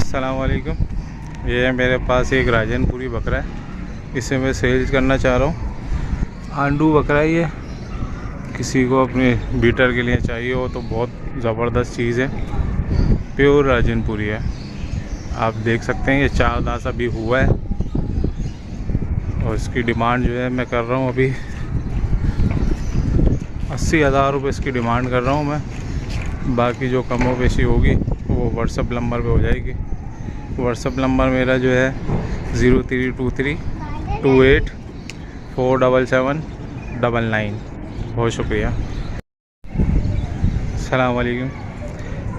अस्सलाम वालेकुम। ये है मेरे पास एक राजनपुरी बकरा है, इसे मैं सेल करना चाह रहा हूँ। आंडू बकरा है ये, किसी को अपने बीटर के लिए चाहिए हो तो बहुत ज़बरदस्त चीज़ है। प्योर राजनपुरी है, आप देख सकते हैं। ये 4 दांत अभी हुआ है और इसकी डिमांड जो है मैं कर रहा हूँ अभी 80,000 रुपये इसकी डिमांड कर रहा हूँ मैं। बाकी जो कमो बेशी होगी वो व्हाट्सअप नंबर पे हो जाएगी। व्हाट्सअप नंबर मेरा जो है 032328477799। बहुत शुक्रिया। अस्सलाम वालेकुम।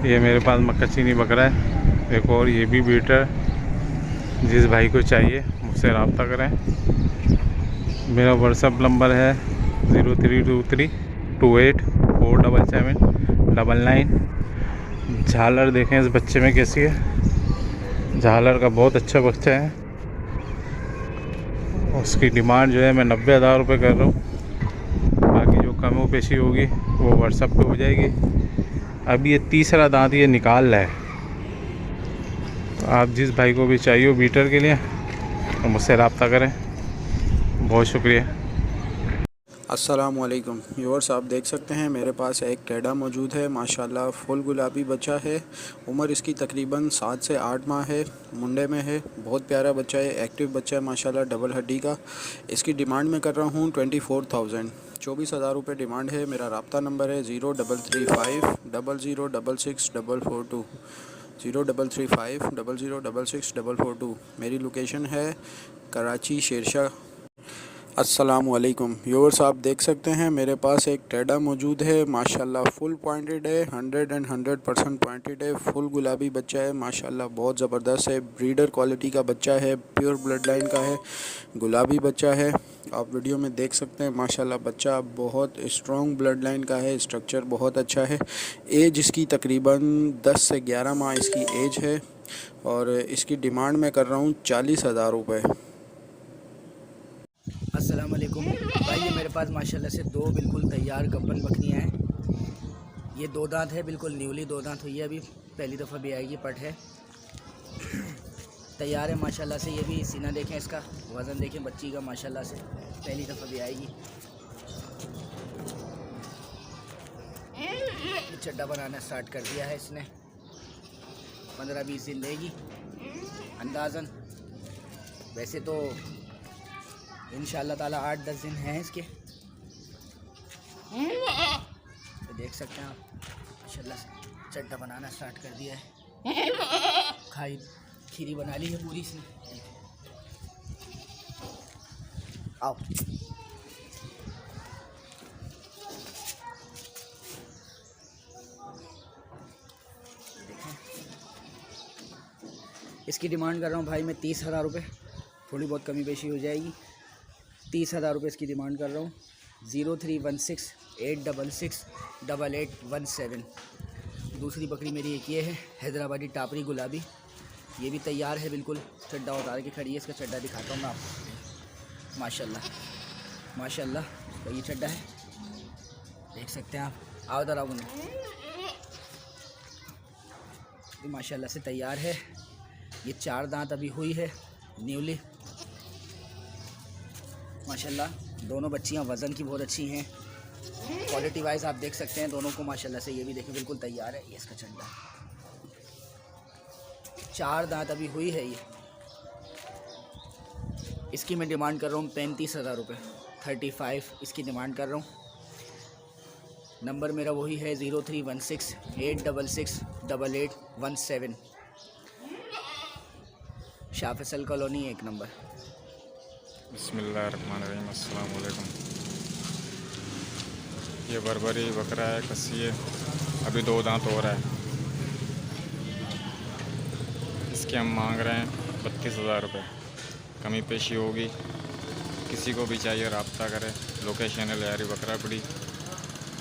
ये मेरे पास मक्का चीनी बकरा है एक और, ये भी बीटर। जिस भाई को चाहिए मुझसे रब्ता करें। मेरा व्हाट्सअप नंबर है 032328477799। झालर देखें इस बच्चे में कैसी है। झालर का बहुत अच्छा बच्चा है। उसकी डिमांड जो है मैं 90,000 रुपये कर रहा हूँ। बाकी जो कमो पेशी होगी वो व्हाट्सएप पे हो जाएगी। अभी ये तीसरा दांत ये निकाल रहा है, तो आप जिस भाई को भी चाहिए हो बीटर के लिए तो मुझसे रब्ता करें। बहुत शुक्रिया। अस्सलाम वालेकुम व्यूअर्स, आप देख सकते हैं मेरे पास एक कैडा मौजूद है। माशाल्लाह फुल गुलाबी बच्चा है। उम्र इसकी तकरीबन 7 से 8 माह है। मुंडे में है। बहुत प्यारा बच्चा है, एक्टिव बच्चा है माशाल्लाह, डबल हड्डी का। इसकी डिमांड मैं कर रहा हूँ 24,000 रुपये डिमांड है। मेरा रब्ता नंबर है 033500664442 033500664442। मेरी लोकेशन है कराची शेरशाह। अस्सलाम वालेकुम व्यूअर्स, आप देख सकते हैं मेरे पास एक टेडा मौजूद है। माशाल्लाह फुल पॉइंटेड है, 100% पॉइंटेड है। फुल गुलाबी बच्चा है माशाल्लाह, बहुत ज़बरदस्त है। ब्रीडर क्वालिटी का बच्चा है, प्योर ब्लड लाइन का है, गुलाबी बच्चा है। आप वीडियो में देख सकते हैं माशाल्लाह बच्चा बहुत स्ट्रॉन्ग ब्लड लाइन का है, स्ट्रक्चर बहुत अच्छा है। एज इसकी तकरीबन 10 से 11 माह इसकी एज है और इसकी डिमांड मैं कर रहा हूँ 40,000 रुपये। अस्सलाम वालेकुम भाई, ये मेरे पास माशाल्लाह से 2 बिल्कुल तैयार गब्बन बकरियाँ हैं। ये 2 दांत है, बिल्कुल न्यूली 2 दांत हुई है, अभी पहली दफ़ा भी आएगी। पट है, तैयार है माशाल्लाह से। ये भी सीना देखें, इसका वज़न देखें बच्ची का माशाल्लाह से, पहली दफ़ा भी आएगी। चड्डा बनाना स्टार्ट कर दिया है इसने, 15-20 दिन लेगी अंदाज़न। वैसे तो इंशाअल्लाह ताला 8-10 दिन हैं इसके, तो देख सकते हैं आप माशाल्लाह से। चड्डा बनाना स्टार्ट कर दिया है, खीरी बना ली है पूरी इसने। आओ देखें, इसकी डिमांड कर रहा हूँ भाई मैं 30,000 रुपये। थोड़ी बहुत कमी बेशी हो जाएगी। 30,000 रुपये इसकी डिमांड कर रहा हूँ। 0316866817। दूसरी बकरी मेरी एक ये है, हैदराबादी टापरी गुलाबी। ये भी तैयार है बिल्कुल, चड्डा उतार के खड़ी है। इसका चड्डा दिखाता हूँ मैं आपको। माशाल्लाह माशाल्लाह, तो ये चड्डा है, देख सकते हैं आप। आओ इधर आओ, ये माशाल्लाह से तैयार है। ये 4 दांत अभी हुई है, न्यूली माशाल्लाह। दोनों बच्चियां वज़न की बहुत अच्छी हैं। क्वालिटी वाइज आप देख सकते हैं दोनों को माशाल्लाह से। ये भी देखें बिल्कुल तैयार है। ये इसका चड्डा, 4 दांत अभी हुई है ये। इसकी मैं डिमांड कर रहा हूँ 35,000 रुपये। 35 इसकी डिमांड कर रहा हूँ। नंबर मेरा वही है 0316866817। Shah Faisal colony 1 number. बिस्मिल्लाहिर्रहमानिर्रहीम। अस्सलाम वालेकुम। ये बरबरी बकरा है, कस्सी है, अभी 2 दांत हो रहा है। इसके हम मांग रहे हैं 32,000 रुपये। कमी पेशी होगी, किसी को भी चाहिए रब्ता करें। लोकेशन है लियारी बकरापड़ी।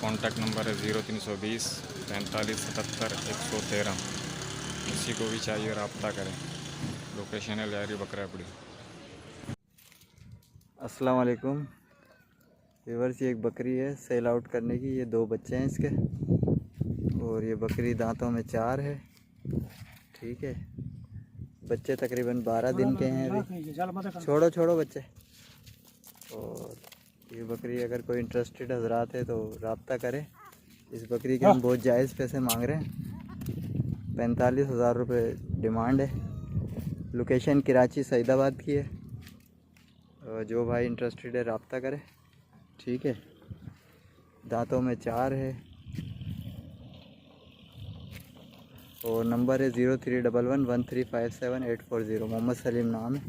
कॉन्टैक्ट नंबर है 0320 4577 113। किसी को भी चाहिए रब्ता करें। लोकेशन है लियारी बकरापड़ी। अस्सलाम वालेकुम व्यूअर्स, ये एक बकरी है सेल आउट करने की। ये 2 बच्चे हैं इसके और ये बकरी दांतों में 4 है। ठीक है, बच्चे तकरीबन 12 दिन के हैं अभी। छोड़ो छोड़ो बच्चे। और ये बकरी अगर कोई इंटरेस्टेड हजरात है तो रब्ता करें। इस बकरी के हम बहुत जायज़ पैसे मांग रहे हैं। 45,000 रुपये डिमांड है। लोकेशन कराची सईदाबाद की है। जो भाई इंटरेस्टेड है रब्ता करे। ठीक है। दांतों में 4 है और नंबर है 03111357 मोहम्मद सलीम नाम है।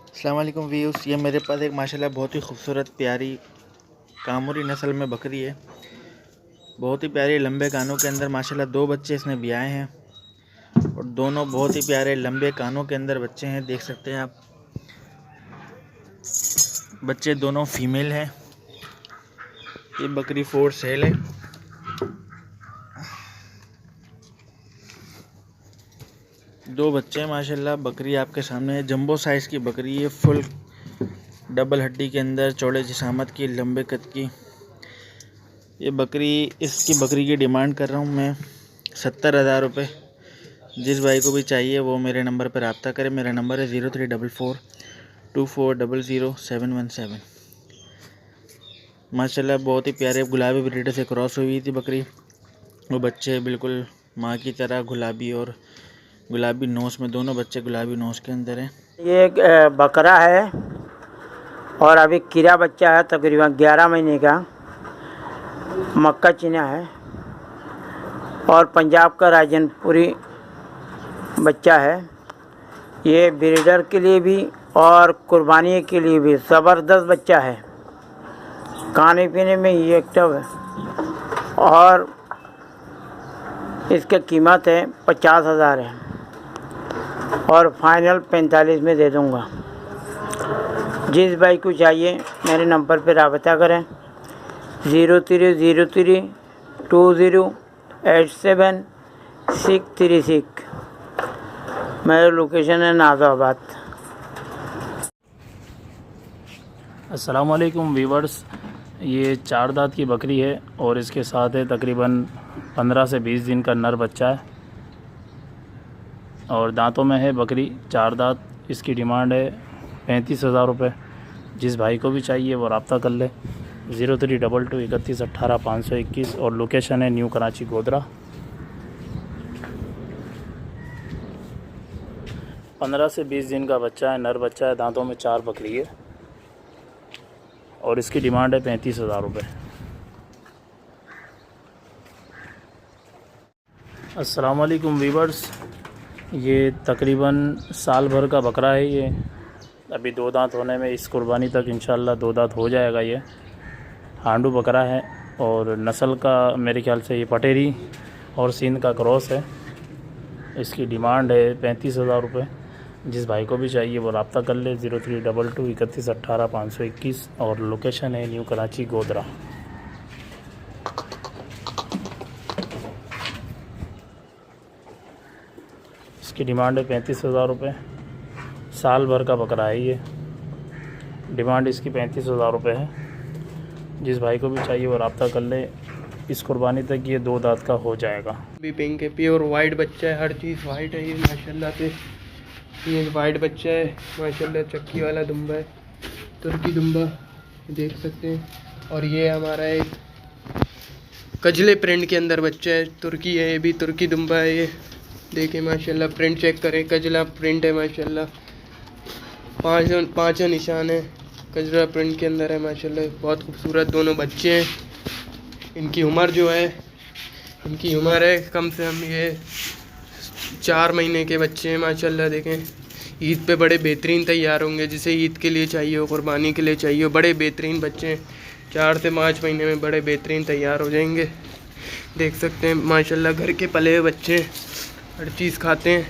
अस्सलाम वालेकुम व्यूअर्स, ये मेरे पास एक माशाल्लाह बहुत ही खूबसूरत प्यारी कामुरी नस्ल में बकरी है। बहुत ही प्यारे लंबे कानों के अंदर माशाल्लाह 2 बच्चे इसने ब्याए हैं और दोनों बहुत ही प्यारे लंबे कानों के अंदर बच्चे हैं। देख सकते हैं आप, बच्चे दोनों फीमेल हैं। ये बकरी फॉर सेल है। दो बच्चे हैं माशाल्लाह। बकरी आपके सामने है। जंबो साइज़ की बकरी है। फुल डबल हड्डी के अंदर, चौड़े जिसामत की, लंबे कद की ये बकरी। इसकी बकरी की डिमांड कर रहा हूँ मैं 70,000 रुपये। जिस भाई को भी चाहिए वो मेरे नंबर पर रब्ता करे। मेरा नंबर है 034424000717। माशाल्लाह बहुत ही प्यारे गुलाबी ब्रीडर से क्रॉस हुई थी बकरी। वो बच्चे बिल्कुल माँ की तरह गुलाबी और गुलाबी नोस में, दोनों बच्चे गुलाबी नोस के अंदर हैं। ये एक बकरा है और अभी कीड़ा बच्चा है, तकरीबन 11 महीने का। मक्का चीना है और पंजाब का राजनपुरी बच्चा है। ये ब्रीडर के लिए भी और कुर्बानी के लिए भी ज़बरदस्त बच्चा है। खाने पीने में ये एक्टिव है और इसकी कीमत है 50,000 है और फाइनल 45 में दे दूंगा। जिस भाई को चाहिए मेरे नंबर पर रब्ता करें 030320873636। मेरा लोकेशन है नाज़ाबाद। अस्सलाम वालेकुम वीवर्स, ये 4 दांत की बकरी है और इसके साथ है तकरीबन 15 से 20 दिन का नर बच्चा है और दांतों में है बकरी 4 दांत। इसकी डिमांड है 35,000 रुपये। जिस भाई को भी चाहिए वो रब्ता कर ले 0322318521 और लोकेशन है न्यू कराची गोदरा। 15 से 20 दिन का बच्चा है, नर बच्चा है। दांतों में 4 बकरी है और इसकी डिमांड है 35,000 रुपये। अस्सलाम वालेकुम वीवर्स, ये तकरीबन साल भर का बकरा है। ये अभी 2 दांत होने में, इस कुर्बानी तक इंशाल्लाह 2 दांत हो जाएगा। ये हांडू बकरा है और नस्ल का मेरे ख्याल से ये पटेरी और सिंध का क्रॉस है। इसकी डिमांड है 35,000 रुपये। जिस भाई को भी चाहिए वो रब्ता कर ले 0322318521 और लोकेशन है न्यू कराची गोदरा। इसकी डिमांड है 35,000 रुपये। साल भर का बकरा है ये। डिमांड इसकी 35,000 रुपये है। जिस भाई को भी चाहिए वो रब्ता कर ले। इस कुर्बानी तक ये 2 दांत का हो जाएगा। भी पिंक है, प्योर वाइट बच्चा है। हर चीज़ वाइट है ये माशाल्लाह से। ये वाइट बच्चा है माशाल्लाह। चक्की वाला दुम्बा है, तुर्की दुम्बा देख सकते हैं। और ये हमारा एक कजले प्रिंट के अंदर बच्चा है, तुर्की है। ये भी तुर्की दुम्बा है। ये देखें माशाल्लाह, प्रिंट चेक करें, कजला प्रिंट है माशाल्लाह। 5 निशान है, कजरा प्रिंट के अंदर है माशाल्लाह। बहुत खूबसूरत दोनों बच्चे हैं। इनकी उम्र जो है, इनकी उम्र है कम से कम ये 4 महीने के बच्चे हैं माशाल्लाह। देखें, ईद पे बड़े बेहतरीन तैयार होंगे। जिसे ईद के लिए चाहिए हो, कुर्बानी के लिए चाहिए हो, बड़े बेहतरीन बच्चे हैं। 4 से 5 महीने में बड़े बेहतरीन तैयार हो जाएंगे। देख सकते हैं माशाल्लाह, घर के पले हुए बच्चे हैं, हर चीज़ खाते हैं,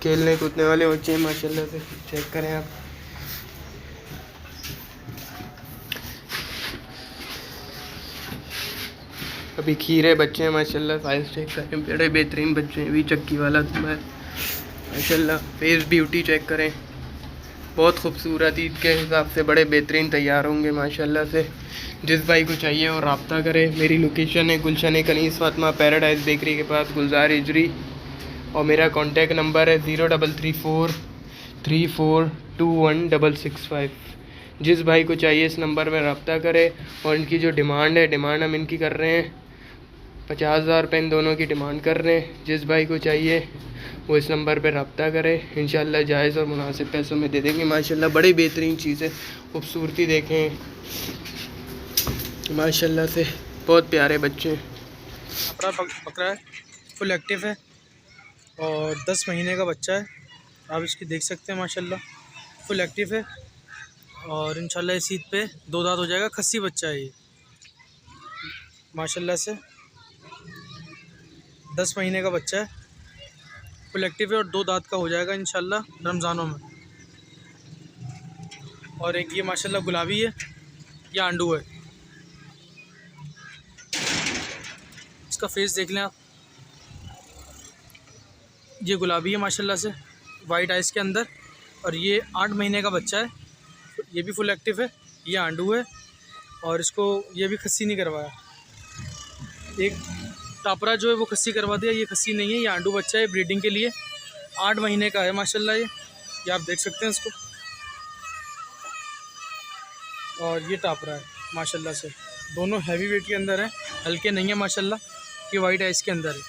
खेलने कूदने वाले बच्चे हैं माशाल्लाह से। चेक करें आप, अभी खीरे बच्चे हैं माशाल्लाह। साइज चेक करें, बड़े बेहतरीन बच्चे हैं। भी चक्की वाला है माशाल्लाह। फेस ब्यूटी चेक करें, बहुत खूबसूरत, ईद के हिसाब से बड़े बेहतरीन तैयार होंगे माशाल्लाह से। जिस भाई को चाहिए वो रब्ता करे। मेरी लोकेशन है गुलशन कनीस फातिमा पैराडाइज बेकरी के पास, गुलजार हिजरी, और मेरा कॉन्टैक्ट नंबर है 0334342165। जिस भाई को चाहिए इस नंबर में रब्ता करे। और इनकी जो डिमांड है, डिमांड हम इनकी कर रहे हैं 50,000 रुपये, इन दोनों की डिमांड कर रहे हैं। जिस भाई को चाहिए वो इस नंबर पे रब्ता करे, इंशाल्लाह जायज़ और मुनासिब पैसों में दे देंगे। माशाल्लाह बड़ी बेहतरीन चीज़ है, खूबसूरती देखें माशाल्लाह से, बहुत प्यारे बच्चे हैं। बकरा है, फुल एक्टिव है और 10 महीने का बच्चा है। आप इसकी देख सकते हैं माशाल्लाह फुल एक्टिव है और इंशाल्लाह इस ईद पे 2 दांत हो जाएगा। खस्सी बच्चा है ये माशाल्लाह से, 10 महीने का बच्चा है, फुल एक्टिव है और 2 दांत का हो जाएगा इंशाल्लाह रमज़ानों में। और एक ये माशाल्लाह गुलाबी है, ये आंडू है। इसका फेस देख लें आप, ये गुलाबी है माशाल्लाह से, वाइट आइज़ के अंदर, और ये 8 महीने का बच्चा है, ये भी फुल एक्टिव है। ये आंडू है और इसको ये भी खस्सी नहीं करवाया। एक टापरा जो है वो खस्सी करवा दिया, ये खस्सी नहीं है, ये आंडू बच्चा है, ब्रीडिंग के लिए 8 महीने का है माशाल्लाह। ये आप देख सकते हैं इसको, और ये टापरा है माशाल्लाह से। दोनों हैवी वेट के अंदर है, हल्के नहीं है माशाल्लाह। ये वाइट आइस के अंदर है।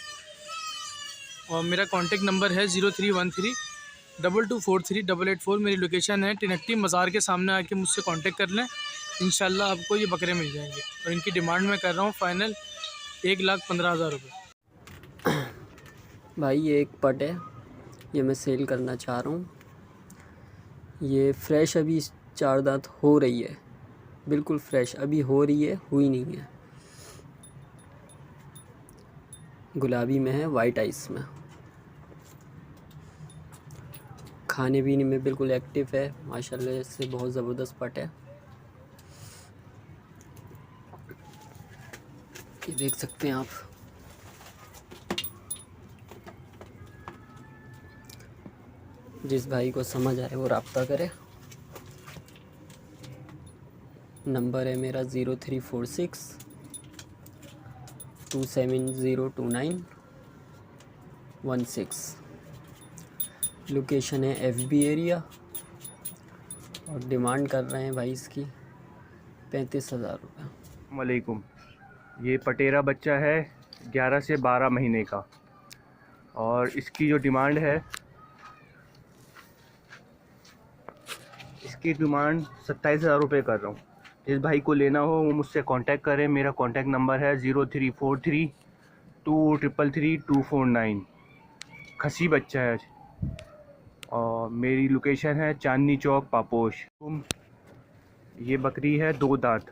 और मेरा कांटेक्ट नंबर है 031322438884। मेरी लोकेशन है टिनक्टी मज़ार के सामने, आके मुझसे कांटेक्ट कर लें, इंशाल्लाह आपको ये बकरे मिल जाएंगे। और इनकी डिमांड मैं कर रहा हूँ फ़ाइनल 1,15,000 रुपये। भाई ये एक पट है, ये मैं सेल करना चाह रहा हूँ। ये फ्रेश अभी 4 दांत हो रही है, बिल्कुल फ्रेश अभी हो रही है, हुई नहीं है। गुलाबी में है, वाइट आइस में, खाने पीने में बिल्कुल एक्टिव है माशाल्लाह से, बहुत ज़बरदस्त पट है। ये देख सकते हैं आप। जिस भाई को समझ आए वो रब्ता करे। नंबर है मेरा 0346 2702916। लोकेशन है FB एरिया और डिमांड कर रहे हैं भाई इसकी 35,000 रुपये। वालेकुम, ये पटेरा बच्चा है 11 से 12 महीने का, और इसकी जो डिमांड है, इसकी डिमांड 27,000 रुपये कर रहा हूँ। जिस भाई को लेना हो वो मुझसे कांटेक्ट करें। मेरा कांटेक्ट नंबर है 0343233249। खसी बच्चा है और मेरी लोकेशन है चांदनी चौक पापोश। ये बकरी है 2 दांत,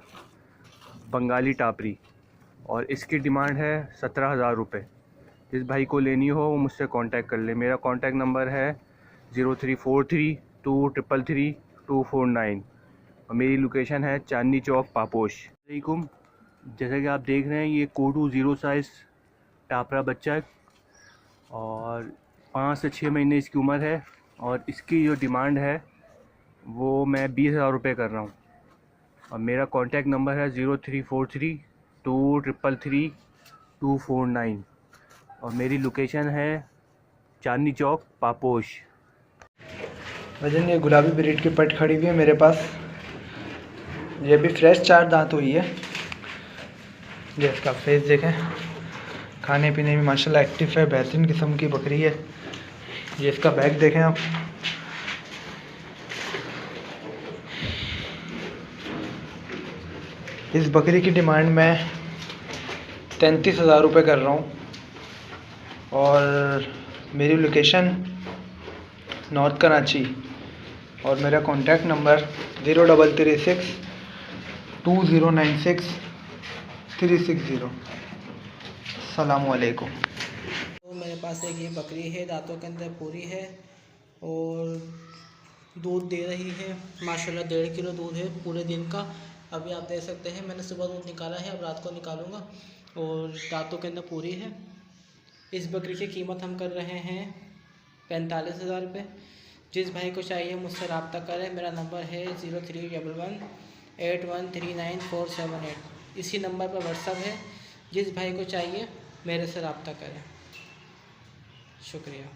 बंगाली टापरी, और इसकी डिमांड है 17,000 रुपये। जिस भाई को लेनी हो वो मुझसे कांटेक्ट कर ले। मेरा कांटेक्ट नंबर है 0343233249 और मेरी लोकेशन है चांदनी चौक पापोश। वालेकुम, जैसा कि आप देख रहे हैं ये कोडू 0 साइज़ टापरा बच्चा है और 5 से 6 महीने इसकी उम्र है, और इसकी जो डिमांड है वो मैं 20,000 रुपये कर रहा हूँ। और मेरा कांटेक्ट नंबर है 0343233249 और मेरी लोकेशन है चांदनी चौक पापोश। वजन ये गुलाबी ब्रीड की पट खड़ी हुई है मेरे पास। ये भी फ्रेश 4 दांत हुई है। ये इसका फेस देखें, खाने पीने में माशाल्लाह एक्टिव है, बेहतरीन किस्म की बकरी है। ये इसका बैग देखें आप। इस बकरी की डिमांड मैं 33,000 रुपये कर रहा हूँ और मेरी लोकेशन नॉर्थ कराची और मेरा कॉन्टैक्ट नंबर 03362096 अस्सलामु अलैकुम। तो मेरे पास एक ये बकरी है, दांतों के अंदर पूरी है और दूध दे रही है माशाल्लाह। 1.5 किलो दूध है पूरे दिन का। अभी आप देख सकते हैं मैंने सुबह दूध निकाला है, अब रात को निकालूंगा। और दांतों के अंदर पूरी है। इस बकरी की कीमत हम कर रहे हैं 45,000 रुपये। जिस भाई को चाहिए मुझसे रब्ता करें। मेरा नंबर है 0311813947 इसी नंबर पर व्हाट्सअप है। जिस भाई को चाहिए मेरे से रब्ता करें। शुक्रिया।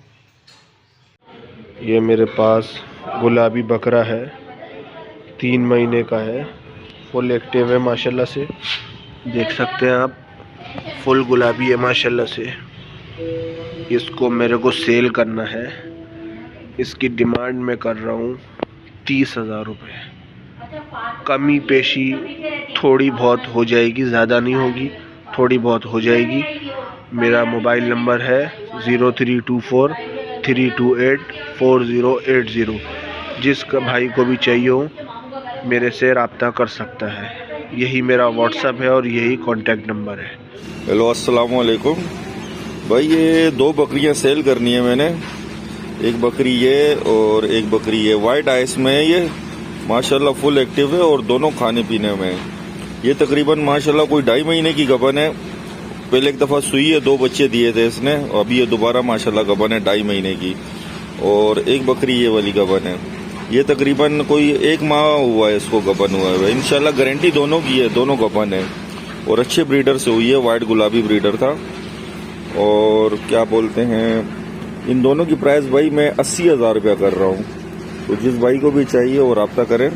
ये मेरे पास गुलाबी बकरा है, 3 महीने का है, फुल एक्टिव है माशाल्लाह से, देख सकते हैं आप, फुल गुलाबी है माशाल्लाह से। इसको मेरे को सेल करना है। इसकी डिमांड मैं कर रहा हूँ 30,000 रुपये। कमी पेशी थोड़ी बहुत हो जाएगी, ज़्यादा नहीं होगी, थोड़ी बहुत हो जाएगी। मेरा मोबाइल नंबर है 0324-328-4080। जिस भाई को भी चाहिए हो मेरे से रब्ता कर सकता है। यही मेरा व्हाट्सअप है और यही कॉन्टैक्ट नंबर है। हेलो अस्सलाम वालेकुम भाई, ये 2 बकरियां सेल करनी है मैंने। एक बकरी ये और एक बकरी ये, वाइट आइस में है ये, माशाल्लाह फुल एक्टिव है और दोनों खाने पीने में है। ये तकरीबन माशाल्लाह कोई 2.5 महीने की गबन है। पहले एक दफ़ा सुई है, 2 बच्चे दिए थे इसने, और अभी ये दोबारा माशाल्लाह गबन है 2.5 महीने की। और एक बकरी ये वाली गबन है, ये तकरीबन कोई 1 माह हुआ है इसको गबन हुआ है। इंशाल्लाह गारंटी दोनों की है, दोनों गबन है और अच्छे ब्रीडर से हुई है, वाइट गुलाबी ब्रीडर था। और क्या बोलते हैं, इन दोनों की प्राइस भाई मैं 80,000 रुपया कर रहा हूँ। तो जिस भाई को भी चाहिए वो रब्ता करें।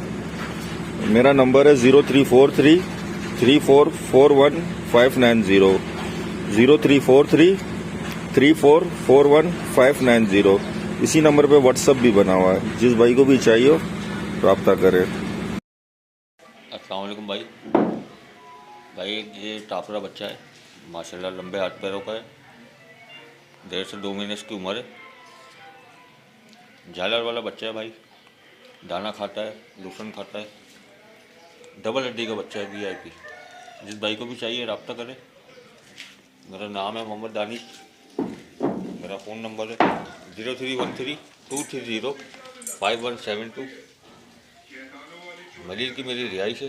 मेरा नंबर है 03433441 03433441 इसी नंबर पे व्हाट्सअप भी बना हुआ है। जिस भाई को भी चाहिए रब्ता करें। अस्सलाम वालेकुम भाई। ये टापरा बच्चा है, माशाल्लाह लंबे हाथ पैरों का है, 1.5 से 2 महीने इसकी उम्र है। झालर वाला बच्चा है भाई, दाना खाता है, लूसन खाता है, डबल हड्डी का बच्चा है, VIP। जिस भाई को भी चाहिए रब्ता करें। मेरा नाम है मोहम्मद दानिश। मेरा फ़ोन नंबर है 0313-230-5172। मलिर की मेरी रिहाइश है।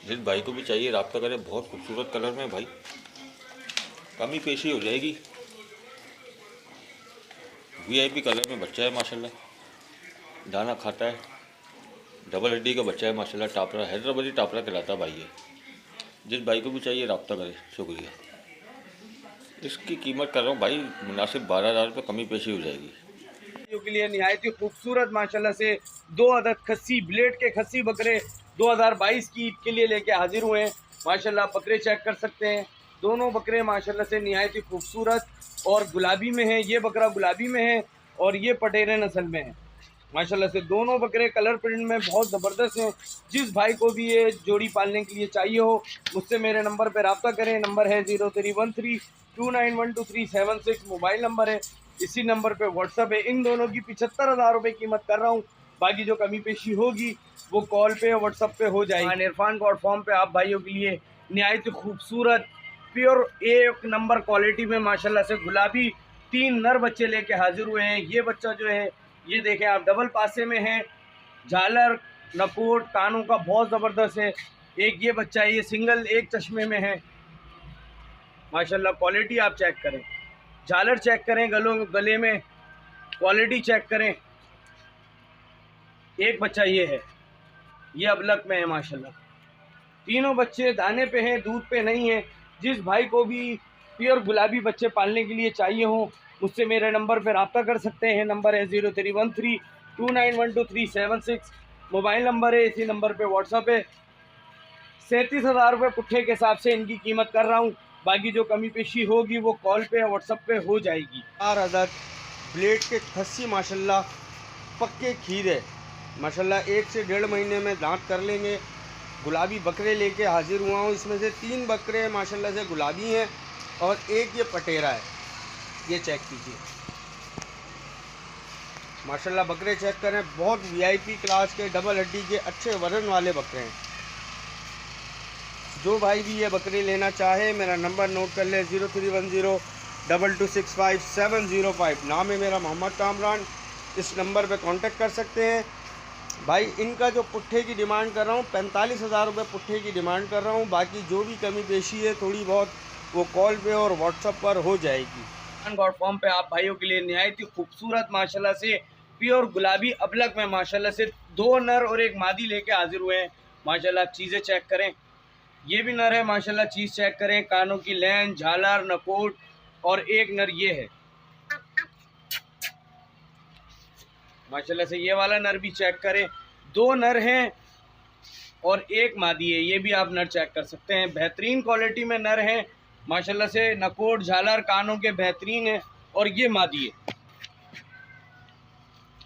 जिस भाई को भी चाहिए रब्ता करें। बहुत खूबसूरत कलर में भाई, कमी पेशी हो जाएगी। VIP कलर में बच्चा है माशाल्लाह, दाना खाता है, डबल हड्डी का बच्चा है माशाल्लाह। टापरा, हैदराबादी टापरा कहलाता भाई है। जिस भाई को भी चाहिए रब्ता करें। शुक्रिया। इसकी कीमत कर रहा हूँ भाई मुनासिब 12,000 रुपये, कमी पेशी हो जाएगी। के लिए निहायत ही खूबसूरत माशाल्लाह से 2 अदद खस्सी, ब्लेड के खस्सी बकरे 2022 की ईद के लिए लेके हाजिर हुए हैं। माशाल्लाह बकरे चेक कर सकते हैं, दोनों बकरे माशाल्लाह से निहायत ही खूबसूरत और गुलाबी में है। ये बकरा गुलाबी में है और ये पटेरे नस्ल में है। माशाल्लाह से दोनों बकरे कलर प्रिंट में बहुत ज़बरदस्त हैं। जिस भाई को भी ये जोड़ी पालने के लिए चाहिए हो मुझसे मेरे नंबर पर रब्ता करें। नंबर है 0313291237 मोबाइल नंबर है। इसी नंबर पे व्हाट्सअप है। इन दोनों की 75,000 रुपये कीमत कर रहा हूँ। बाकी जो कमी पेशी होगी वो कॉल पे व्हाट्सअप पे हो जाएगी। इरफान गॉड फॉर्म पे आप भाइयों के लिए निहायत खूबसूरत प्योर 1 नंबर क्वालिटी में माशाल्लाह से गुलाबी 3 नर बच्चे लेके हाजिर हुए हैं। ये बच्चा जो है ये देखें आप, डबल पासे में है, झालर नकोट कानों का बहुत ज़बरदस्त है। एक ये बच्चा है, ये सिंगल एक चश्मे में है माशाल्लाह। क्वालिटी आप चेक करें, झालर चेक करें, गले में क्वालिटी चेक करें। एक बच्चा ये है, ये अबलक में है माशाल्लाह। तीनों बच्चे दाने पे हैं, दूध पे नहीं है। जिस भाई को भी प्योर गुलाबी बच्चे पालने के लिए चाहिए हो मुझसे मेरे नंबर पर रब्ता कर सकते हैं। नंबर है 0313291237 मोबाइल नंबर है। इसी नंबर पे व्हाट्सअप है। 37,000 रुपये पुट्ठे के हिसाब से इनकी कीमत कर रहा हूँ। बाकी जो कमी पेशी होगी वो कॉल पे व्हाट्सअप पे हो जाएगी। 4 अदद ब्लेड के खस्सी माशाल्लाह पक्के खीर है माशाल्लाह। 1 से 1.5 महीने में दांत कर लेंगे। गुलाबी बकरे लेके हाजिर हुआ हूँ। इसमें से 3 बकरे माशाल्लाह से गुलाबी हैं और एक ये पटेरा है। ये चेक कीजिए माशाल्लाह, बकरे चेक करें। बहुत VIP क्लास के डबल हड्डी के अच्छे वजन वाले बकरे हैं। जो भाई भी ये बकरी लेना चाहे मेरा नंबर नोट कर ले 03102265 नाम है मेरा मोहम्मद कामरान। इस नंबर पे कांटेक्ट कर सकते हैं। भाई इनका जो पुट्ठे की डिमांड कर रहा हूँ 45,000 रुपये पुट्ठे की डिमांड कर रहा हूँ। बाकी जो भी कमी पेशी है थोड़ी बहुत वो कॉल पे और व्हाट्सअप पर हो जाएगी। गॉड फॉर्म पे आप भाइयों के लिए निहायत ही खूबसूरत माशाल्लाह से प्योर गुलाबी अबलक में माशाल्लाह से 2 नर और एक मादी लेके हाजिर हुए हैं। माशाल्लाह चीज़ें चेक करें, ये भी नर है माशाल्लाह, चीज़ चेक करें, कानों की लेन, झालर, नकोट, और एक नर ये है माशाल्लाह से। ये वाला नर भी चेक करें, 2 नर हैं और एक मादी है, ये भी आप नर चेक कर सकते हैं। बेहतरीन क्वालिटी में नर हैं माशाल्लाह से, नकोट, झालर, कानों के बेहतरीन है, और ये मादी है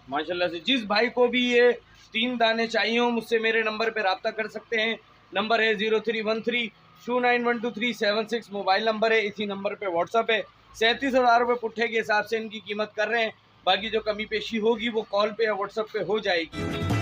माशाल्लाह से। जिस भाई को भी ये 3 दाने चाहिए हो, मुझसे मेरे नंबर पे रब्ता कर सकते हैं। नंबर है 0313291237 मोबाइल नंबर है, इसी नंबर पे व्हाट्सअप है। 37,000 रुपये पुट्ठे के हिसाब से इनकी कीमत कर रहे हैं। बाकी जो कमी पेशी होगी वो कॉल पे या व्हाट्सअप पे हो जाएगी।